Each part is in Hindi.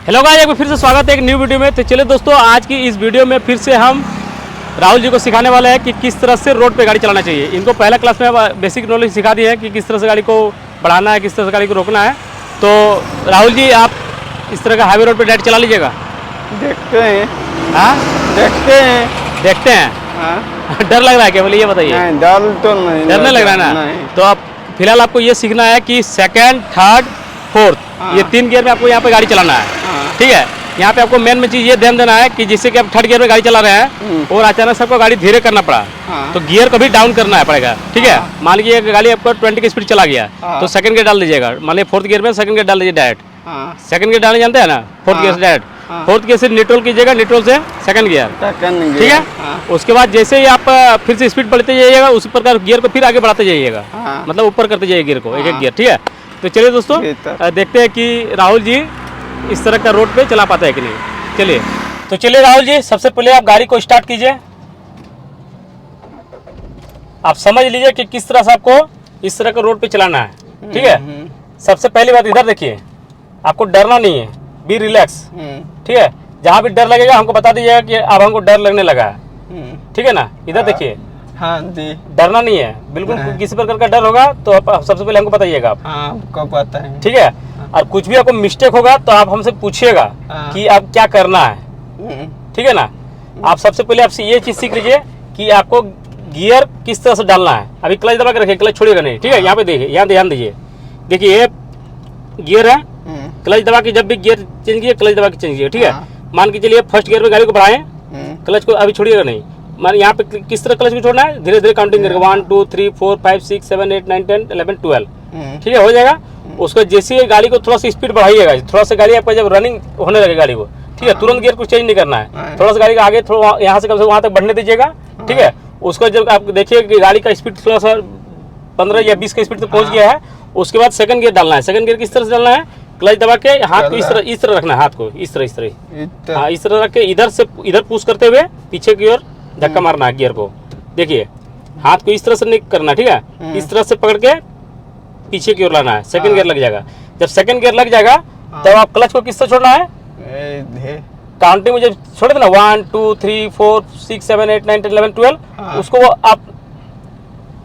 हेलो गाइस, एक बार फिर से स्वागत है एक न्यू वीडियो में। तो चलिए दोस्तों, आज की इस वीडियो में फिर से हम राहुल जी को सिखाने वाले हैं कि किस तरह से रोड पे गाड़ी चलाना चाहिए। इनको पहला क्लास में बेसिक नॉलेज सिखा दी है कि किस तरह से गाड़ी को बढ़ाना है, किस तरह से गाड़ी को रोकना है। तो राहुल जी, आप इस तरह का हाईवे रोड पे डायरेक्ट चला लीजिएगा। देखते हैं। हाँ, देखते हैं। हाँ? डर लग रहा है क्या, बोले ये बताइए। नहीं, डर तो नहीं। डर नहीं लग रहा है ना? नहीं। तो आप फिलहाल आपको ये सीखना है कि सेकेंड, थर्ड, फोर्थ, ये 3 गियर में आपको यहाँ पे गाड़ी चलाना है। ठीक है, यहाँ पे आपको मेन चीज़ ये ध्यान देना है कि जिससे कि आप थर्ड गियर में गाड़ी चला रहे हैं और अचानक से आपको गाड़ी धीरे करना पड़ा, तो गियर को भी डाउन करना है पड़ेगा। ठीक है, मान लीजिए गाड़ी आपको 20 की स्पीड चला गया, तो सेकंड गियर डाल दीजिएगा। मान लीजिए फोर्थ गियर में सेकंड गियर डाल दीजिए डायरेक्ट। सेकंड गियर डालने जानते हैं ना? फोर्थ गियर से डायरेक्ट फोर्थ गियर से न्यूट्रल कीजिएगा, न्यूट्रल से सेकंड गियर। ठीक है, उसके बाद जैसे ही आप फिर से स्पीड बढ़ते जाइएगा, उसी प्रकार गियर को फिर आगे बढ़ाते जाइएगा, मतलब ऊपर करते जाइए गियर को, एक एक गियर। ठीक है, तो चलिए दोस्तों, देखते हैं कि राहुल जी इस तरह का रोड पे चला पाता है कि नहीं। चलिए, तो चलिए राहुल जी, सबसे पहले आप गाड़ी को स्टार्ट कीजिए। आप समझ लीजिए कि किस तरह से आपको इस तरह का रोड पे चलाना है। ठीक है, सबसे पहली बात इधर देखिए, आपको डरना नहीं है, बी रिलैक्स। ठीक है, जहाँ भी डर लगेगा हमको बता दीजिएगा कि अब हमको डर लगने लगा है। ठीक है ना? इधर देखिए। हाँ जी। डरना नहीं है बिल्कुल। किसी प्रकार का डर होगा तो आप सबसे पहले हमको बताइएगा आप। हाँ, आपको पता है। ठीक है, और कुछ भी आपको मिस्टेक होगा तो आप हमसे पूछिएगा कि आप क्या करना है। ठीक है ना? आप सबसे पहले आपसे ये चीज सीख लीजिए कि आपको गियर किस तरह से डालना है। अभी क्लच दबा के रखिए, क्लच छोड़िएगा नहीं। ठीक है, यहाँ पे देखिए, यहाँ ध्यान दीजिए। देखिए ये गियर है, क्लच दबा के जब भी गियर चेंज कीजिए, क्लच दबा के चेंज कीजिए। ठीक है, मान के चलिए फर्स्ट गियर में गाड़ी को बढ़ाएं, क्लच को अभी छोड़िएगा नहीं। मान यहाँ पे किस तरह क्लच को छोड़ना है, धीरे धीरे काउंटिंग करके 1 2 3 4 5 6 7 8 9 10 11 12। ठीक है, हो जाएगा। उसको जैसे ही गाड़ी को थोड़ा सा स्पीड बढ़ाइएगा, थोड़ा सा गाड़ी आपका जब रनिंग होने लगे गाड़ी को, ठीक है, तुरंत गियर को चेंज नहीं करना है। थोड़ा सा गाड़ी का आगे थोड़ा यहाँ से कम से वहाँ तक बढ़ने दीजिएगा। ठीक है, उसको जब आप देखिए कि गाड़ी का स्पीड थोड़ा सा 15 या 20 का स्पीड तक पहुँच गया है, उसके बाद सेकंड गियर डालना है। सेकंड गियर किस तरह से डालना है, क्लच दबा के हाथ को इस तरह रखना है, हाथ को इस तरह हाँ, इस तरह रख के इधर से इधर पुश करते हुए पीछे की ओर धक्का मारना है गियर को। देखिए, हाथ को इस तरह से नहीं करना। ठीक है, इस तरह से पकड़ के पीछे की ओर लाना है, सेकंड गियर लग जाएगा। जब सेकंड गियर लग जाएगा तब आप क्लच को किस तरह छोड़ना है, काउंटिंग में जब छोड़े थे ना 1 2 3 4 6 7 8 9 10 11 12, उसको आप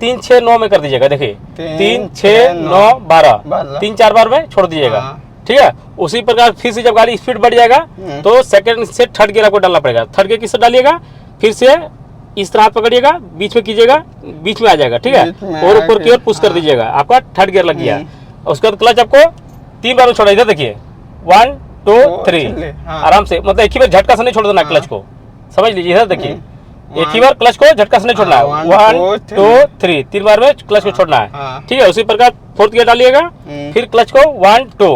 3 6 9 में कर दीजिएगा। देखिए 3 6 9 12 3-4 बार में छोड़ दीजिएगा। ठीक है, उसी प्रकार फिर से जब गाड़ी स्पीड बढ़ जाएगा तो सेकंड से थर्ड गियर आपको डालना पड़ेगा। थर्ड गियर किस तरह डालिएगा, फिर से इस तरह हाथ पकड़िएगा, बीच में कीजिएगा, बीच में आ जाएगा। ठीक है, और ऊपर की ओर पुश कर दीजिएगा, आपका थर्ड गियर लग गया। उसके बाद क्लच आपको 3 बार में छोड़ा। इधर देखिए 1 2 3 आराम से, मतलब एक ही बार झटका से नहीं छोड़ देना क्लच को, समझ लीजिए। इधर देखिए, एक ही बार क्लच को झटका से नहीं छोड़ना है। 1 2 3 3 बार में क्लच को छोड़ना है। ठीक है, उसी प्रकार फोर्थ गियर डालिएगा, फिर क्लच को 1 2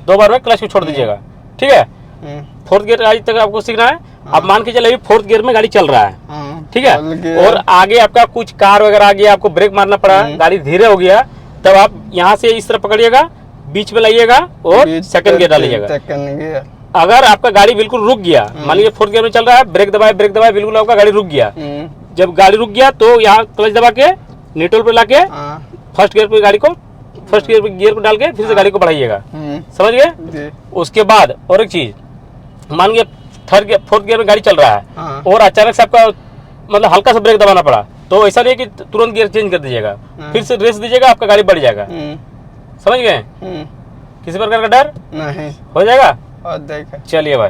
2 बार में क्लच को छोड़ दीजिएगा। ठीक है, फोर्थ गियर गाड़ी तक आपको सीखना है। अब मान के चलिए फोर्थ गियर में गाड़ी चल रहा है। ठीक है, और आगे आपका कुछ कार वगैरह आ गया, आपको ब्रेक मारना पड़ा, गाड़ी धीरे हो गया, तब आप यहाँ से इस तरह पकड़िएगा, बीच में लाइएगा और सेकंड गियर डालिएगा। अगर आपका गाड़ी बिल्कुल रुक गया, मान लीजिए फोर्थ गियर में चल रहा है, ब्रेक दबाए बिल्कुल आपका गाड़ी रुक गया। जब गाड़ी रुक गया तो यहाँ क्लच दबा के न्यूट्रल पे लाके फर्स्ट गियर पे गाड़ी को फर्स्ट गियर को डाल के फिर से गाड़ी को बढ़ाइएगा। समझ गए? उसके बाद और एक चीज, मान लीजिए फोर्थ गियर में गाड़ी चल रहा है और अचानक से आपका मतलब हल्का सा ब्रेक दबाना पड़ा, तो ऐसा नहीं है कि तुरंत गियर चेंज कर दीजिएगा, फिर से रेस दीजिएगा, आपका गाड़ी बढ़ जाएगा। समझ गए? किसी प्रकार का डर नहीं हो जाएगा। चलिए भाई,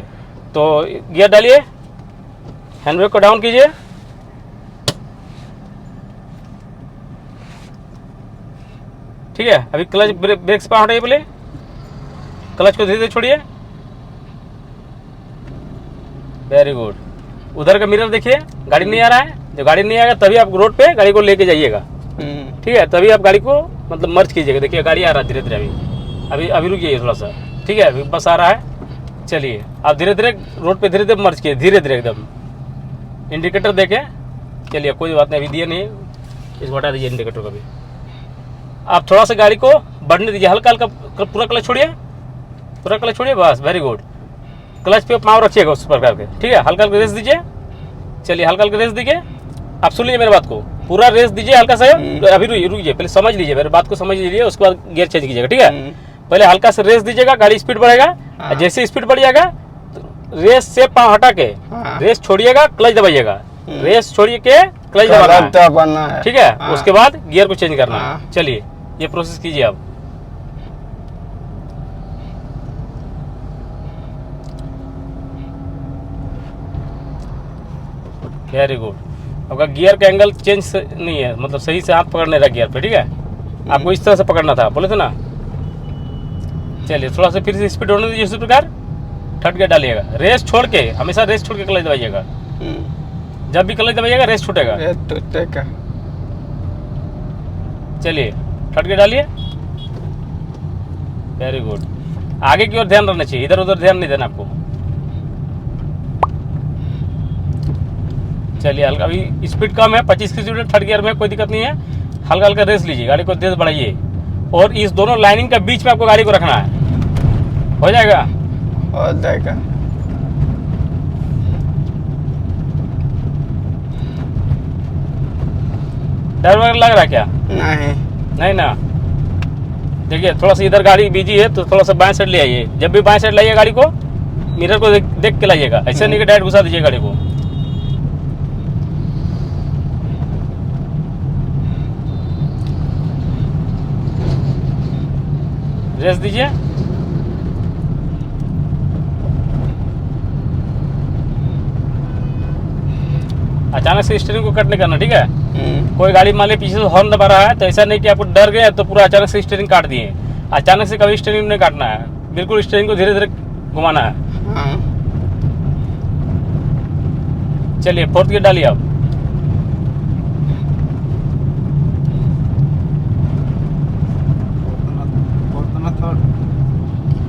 तो गियर डालिए, हैंडब्रेक को डाउन कीजिए। ठीक है, अभी क्लच ब्रेक से हटाइए, पहले क्लच को धीरे धीरे छोड़िए। Very good. उधर का मिरर देखिए, गाड़ी नहीं आ रहा है। जब गाड़ी नहीं आएगा तभी आप रोड पे गाड़ी को लेके जाइएगा। ठीक है, तभी आप गाड़ी को मतलब मर्ज कीजिएगा। देखिए गाड़ी आ रहा है धीरे धीरे, अभी रुक जाइए थोड़ा सा। ठीक है, अभी बस आ रहा है। चलिए, आप धीरे धीरे रोड पे धीरे धीरे मर्ज किए, धीरे धीरे एकदम। इंडिकेटर देखें। चलिए, कोई बात नहीं, अभी दिए नहीं, इसको हटा दीजिए इंडिकेटर का भी। आप थोड़ा सा गाड़ी को बढ़ने दीजिए, हल्का हल्का, पूरा क्लच छोड़िए, पूरा क्लच छोड़िए, बस वेरी गुड। क्लच पे पाँव रखिएगा उस प्रकार के। ठीक है, हल्का हल्का रेस दीजिए। चलिए, हल्का हल्का रेस दीजिए। आप सुन लीजिए मेरे बात को, पूरा रेस दीजिए हल्का सा। अभी रुकिए, पहले समझ लीजिए मेरे बात को, समझ लीजिए, उसके बाद गियर चेंज कीजिएगा। ठीक है, पहले हल्का से रेस दीजिएगा, गाड़ी स्पीड बढ़ेगा। हाँ। जैसे स्पीड बढ़ जाएगा तो रेस से पाँव हटा के हाँ। रेस छोड़िएगा, क्लच दबाइएगा, रेस छोड़िए के क्लच दबाना है, ठीक है। हाँ। उसके बाद गियर को चेंज करना है। हाँ। चलिए ये प्रोसेस कीजिए आप। Very good. आपका गियर का एंगल चेंज नहीं है, मतलब सही से हाथ पकड़ने रहा गियर पे, ठीक है। आपको इस तरह से पकड़ना था, बोले थे ना। चलिए थोड़ा सा फिर से स्पीड होने दीजिए, उसी प्रकार थर्ड गियर डालिएगा। रेस छोड़ के, हमेशा रेस छोड़ के क्लच दबाइएगा। जब भी क्लच दबाइएगा रेस छूटेगा। टूटेगा। चलिए थर्ड गियर डालिए। Very good. आगे की ओर ध्यान रखना चाहिए, इधर उधर ध्यान नहीं देना आपको। चलिए हल्का, अभी स्पीड कम है, 25 की स्पीड थर्ड गियर में, कोई दिक्कत नहीं है। हल्का हल्का रेस लीजिए, गाड़ी को तेज बढ़ाइए और इस दोनों लाइनिंग के बीच में आपको गाड़ी को रखना है। हो जाएगा? हो जाएगा। डर वगैरह लग रहा है क्या? नहीं। नहीं ना। देखिए थोड़ा सा इधर गाड़ी बिजी है तो थोड़ा सा बाएं साइड ले आइए। जब भी बाएं साइड लाइए गाड़ी को, मिरर को देख के लाइएगा, ऐसे नहीं कि डायरेक्ट घुसा दीजिए गाड़ी को। रेस दीजिए। अचानक से स्टीयरिंग को कट नहीं करना, ठीक है। कोई गाड़ी मान ली पीछे से हॉर्न दबा रहा है तो ऐसा नहीं कि आपको डर गए तो पूरा अचानक से स्टीयरिंग काट दिए। अचानक से कभी स्टीयरिंग नहीं काटना है, बिल्कुल स्टीयरिंग को धीरे धीरे घुमाना है। हाँ। चलिए फोर्थ गियर डालिए आप।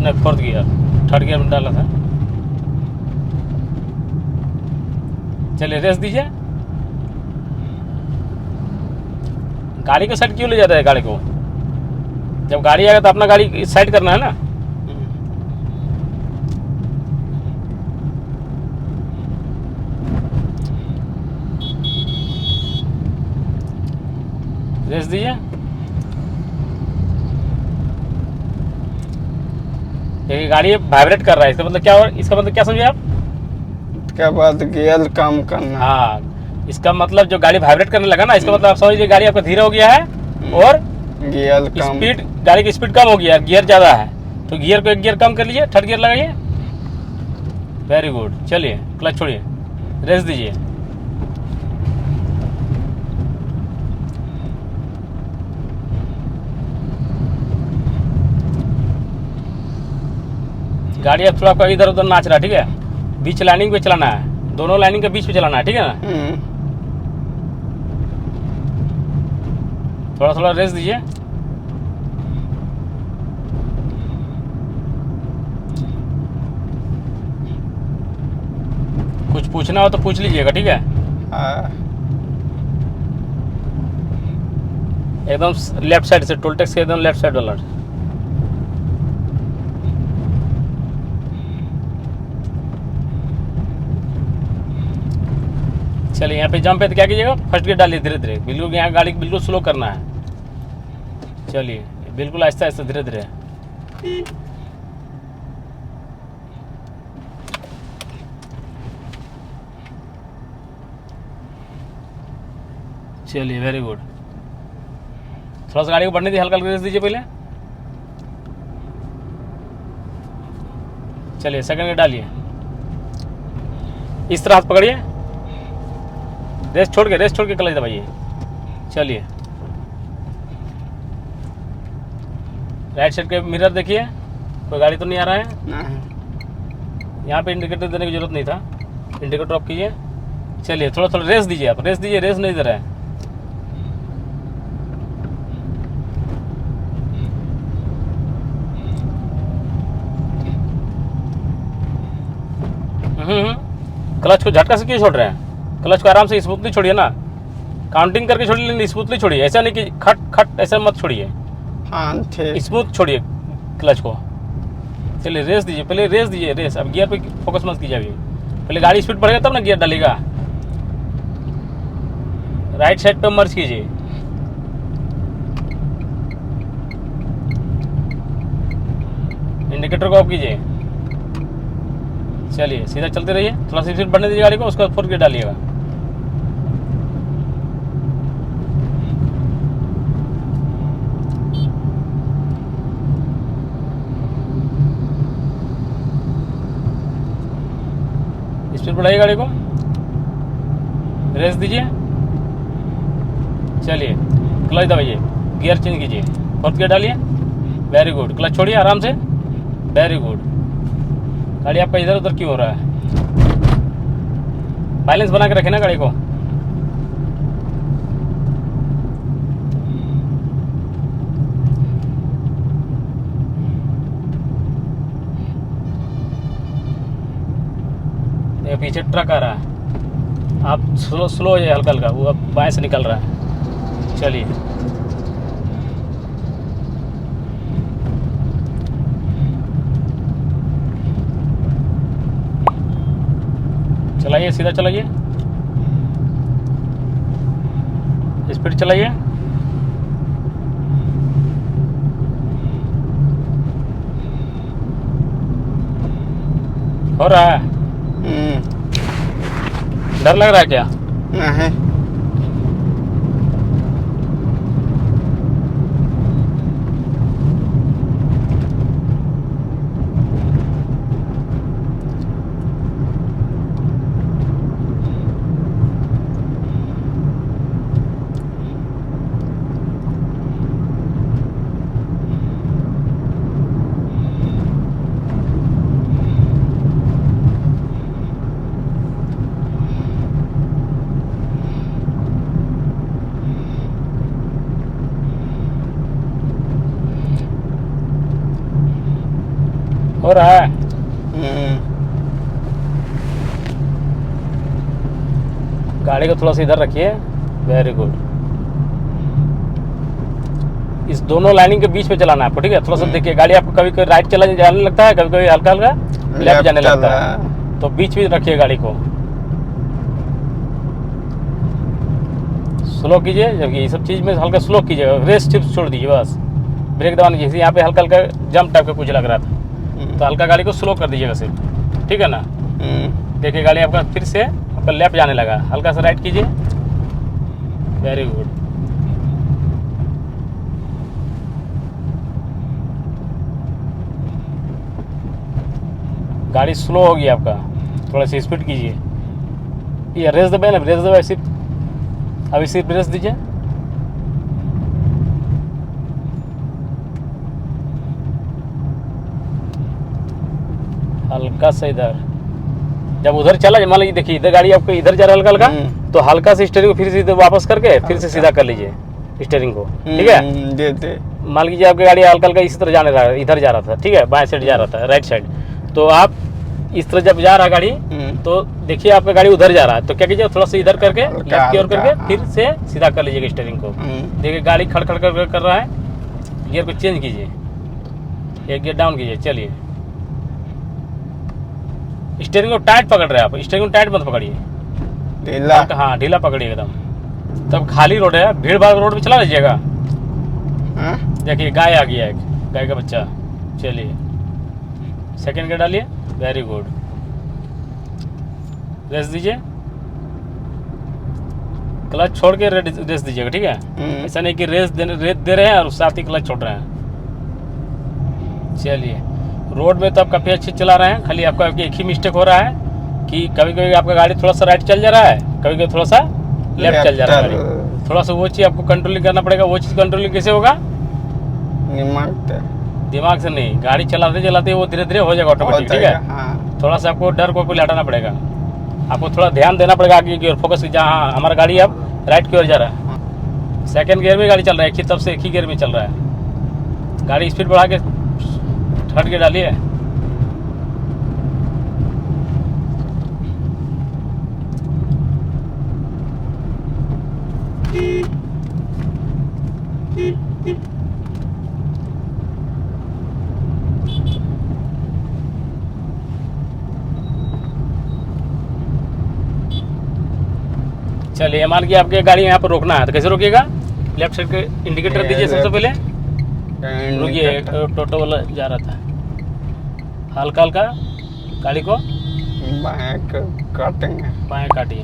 नहीं, फोर्थ गियर, थर्ड गियर में डाला था। चलिए रेस दीजिए। गाड़ी को साइड क्यों ले जाता है? गाड़ी को जब गाड़ी आएगा तो अपना गाड़ी साइड करना है ना। रेस दीजिए। देखिए गाड़ी वाइब्रेट कर रहा है, इसका मतलब क्या? इसका मतलब क्या समझे आप? उसके बाद गियर कम करना। हाँ, इसका मतलब जो गाड़ी वाइब्रेट करने लगा ना, इसका मतलब आप समझिए गाड़ी आपका धीरे हो गया है और गियर कम, स्पीड, गाड़ी की स्पीड कम हो गया है, गियर ज़्यादा है। तो गियर को एक गियर कम कर लीजिए, थर्ड गियर लगाइए। Very good. चलिए क्लच छोड़िए, रेस दीजिए। गाड़ी अब थोड़ा इधर उधर नाच रहा है, ठीक है। बीच लाइनिंग पे चलाना है, दोनों लाइनिंग के बीच में चलाना है, ठीक है ना। थोड़ा थोड़ा रेस दीजिए। कुछ पूछना हो तो पूछ लीजिएगा, ठीक है। एकदम लेफ्ट साइड से, टोल टैक्स के एकदम लेफ्ट साइड वाला। चलिए यहाँ पे जंप है तो क्या कीजिएगा, फर्स्ट गियर डालिए धीरे धीरे, बिल्कुल यहाँ गाड़ी को बिल्कुल स्लो करना है। चलिए बिल्कुल आहिस्ता आहिस्ता धीरे धीरे। चलिए वेरी गुड। थोड़ा सा गाड़ी को बढ़ने दीजिए, हल्का हल्का रेस दीजिए पहले। चलिए सेकंड गियर डालिए, इस तरह हाथ पकड़िए, रेस छोड़ के क्लच दबाइए। चलिए राइट साइड के मिरर देखिए, कोई गाड़ी तो नहीं आ रहा है। यहाँ पे इंडिकेटर देने की जरूरत नहीं था, इंडिकेटर ऑफ कीजिए। चलिए थोड़ा थोड़ा रेस दीजिए आप, रेस दीजिए, रेस नहीं दे रहा है। क्लच को झटका से क्यों छोड़ रहे हैं? क्लच को आराम से स्मूथली छोड़िए ना, काउंटिंग करके छोड़िए, लेकिन स्मूथली छोड़िए, ऐसा नहीं कि खट खट ऐसा मत छोड़िए। हाँ ठीक। स्मूथ छोड़िए क्लच को। चलिए रेस दीजिए, पहले रेस दीजिए, रेस। अब गियर पे फोकस मत कीजिए, अभी पहले गाड़ी स्पीड बढ़ेगा तब ना गियर डालेगा। राइट साइड पे मर्ज कीजिए। इंडिकेटर को ऑफ कीजिए। चलिए सीधा चलते रहिए, थोड़ा सा स्पीड बढ़ने दीजिए गाड़ी को, उसके बाद 4 गियर डालिएगा। स्पीड बढ़ाइए गाड़ी को, रेस दीजिए। चलिए क्लच दबाइए, गियर चेंज कीजिए, 4th गियर डालिए। वेरी गुड, क्लच छोड़िए आराम से। Very good. गाड़ी आपका इधर उधर क्यों हो रहा है? बैलेंस बना के रखें ना गाड़ी को। ये पीछे ट्रक आ रहा है, आप स्लो स्लो है, हल्का हल्का, वो अब बाएं से निकल रहा है। चलिए चलाइए, सीधा चलाइए, स्पीड चलाइए। हो रहा है? डर लग रहा है क्या? नहीं। हो रहा है? गाड़ी को थोड़ा सा इधर रखिए। Very good. इस दोनों लाइनिंग के बीच में चलाना है आपको, ठीक है? थोड़ा सा देखिए, गाड़ी आपको कभी कभी राइट चला जाने लगता है, कभी कभी हल्का हल्का लेफ्ट जाने लगता है, तो बीच में रखिए गाड़ी को। स्लो कीजिए, जबकि ये सब चीज़ में हल्का स्लो कीजिए, रेस टिप्स छोड़ दीजिए बस। ब्रेक दबाने की, यहाँ पे हल्का हल्का जंप टाइप का कुछ लग रहा था, तो हल्का गाड़ी को स्लो कर दीजिएगा सिर्फ, ठीक है ना? देखिए गाड़ी आपका फिर से आपका लेफ्ट जाने लगा, हल्का सा राइट कीजिए। Very good. गाड़ी स्लो होगी आपका, थोड़ा सा स्पीड कीजिए। ये रेस दबाए ना, रेस दबाए सिर्फ, अभी सिर्फ रेस दीजिए। हल्का सा इधर, जब उधर चला, मान लीजिए देखिए इधर गाड़ी आपको इधर जा रहा है हल्का हल्का, तो हल्का से स्टीयरिंग को फिर से इधर वापस करके फिर से सीधा कर लीजिए स्टीयरिंग को, ठीक है? मान लीजिए आपकी गाड़ी हल्का हल्का इसी तरह जाने रहा, इधर जा रहा था, ठीक है? बाएं साइड जा रहा था, राइट साइड, तो आप इस तरह जब जा रहा गाड़ी, तो देखिए आपका गाड़ी उधर जा रहा है, तो क्या कीजिए, थोड़ा सा इधर करके लेफ्ट की ओर करके फिर से सीधा कर लीजिएगा स्टीयरिंग को। देखिए गाड़ी खड़खड़ कर रहा है, गियर को चेंज कीजिए, एक गियर डाउन कीजिए। चलिए स्टीयरिंग को टाइट पकड़ रहे हैं आप, स्टीयरिंग को टाइट मत पकड़िए, ढीला। हाँ ढीला पकड़िए एकदम। तब खाली रोड है, भीड़ भाड़ रोड पे चला लीजिएगा। देखिए गाय आ गया, एक गाय का बच्चा। चलिए सेकंड गियर डालिए। Very good. रेस दीजिए, क्लच छोड़ के रेस दीजिएगा, ठीक है? ऐसा नहीं कि रेस दे रहे हैं और साथ ही क्लच छोड़ रहे हैं। चलिए रोड में तो आप काफ़ी अच्छे चला रहे हैं, खाली आपका एक ही मिस्टेक हो रहा है कि कभी कभी आपका गाड़ी थोड़ा सा राइट चल जा रहा है, कभी कभी थोड़ा सा लेफ्ट चल जा रहा है गाड़ी। थोड़ा सा वो चीज़ आपको कंट्रोलिंग करना पड़ेगा। वो चीज़ कंट्रोलिंग कैसे होगा? दिमाग से नहीं, गाड़ी चलाते चलाते वो धीरे धीरे हो जाएगा ऑटोमेटिक, ठीक है? थोड़ा सा आपको डर को पहले हटाना पड़ेगा, आपको थोड़ा ध्यान देना पड़ेगा आगे की ओर, फोकस जहाँ हमारा गाड़ी अब राइट की ओर जा रहा है। सेकंड गियर में गाड़ी चल रहा है, एक ही तब से एक ही गियर में चल रहा है। गाड़ी स्पीड बढ़ा के थर्ड गियर डालिए। चलिए मान के आपके गाड़ी यहाँ पर रोकना है, तो कैसे रोकिएगा? लेफ्ट साइड के इंडिकेटर दीजिए सबसे पहले। रुकिए, टोटो वाला जा रहा था। हल्का हल्का गाड़ी को बाएं काटेंगे। बाएं काटिए।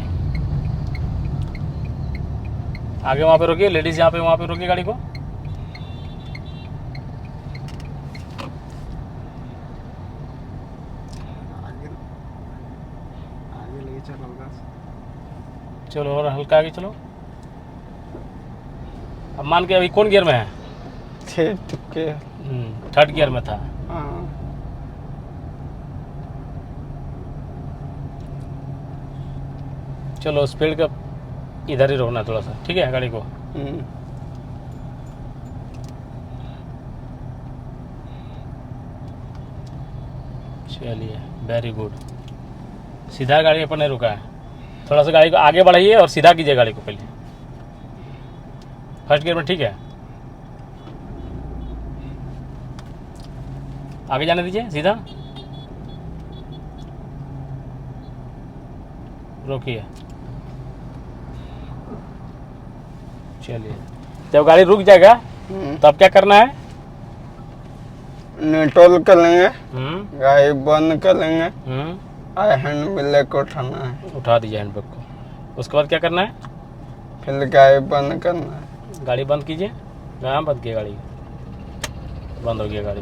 आगे वहाँ पे रोकिए, लेडीज यहाँ पे वहाँ पे रोकिए गाड़ी को। आगे ले चलो बस। चलो और हल्का आगे चलो। अब मान के अभी कौन गियर में है? थे चुके। थर्ड गियर में था। हाँ। चलो स्पीड का इधर ही रोकना थोड़ा सा, ठीक है गाड़ी को। चलिए वेरी गुड। सीधा गाड़ी अपन ने रुका है, थोड़ा सा गाड़ी को आगे बढ़ाइए और सीधा कीजिए गाड़ी को पहले। फर्स्ट गियर में ठीक है, आगे जाने दीजिए सीधा। रोकिए। चलिए जब गाड़ी रुक जाएगा तब क्या करना है? न्यूट्रल कर लेंगे, गाड़ी बंद कर लेंगे, हैंड ब्रेक को उठाना है। उठा दीजिए हैंड ब्रेक को। उसके बाद क्या करना है? फिर गाड़ी बंद करना है। गाड़ी बंद कीजिए। हाँ बंद किए गाड़ी, बंद हो गया गाड़ी।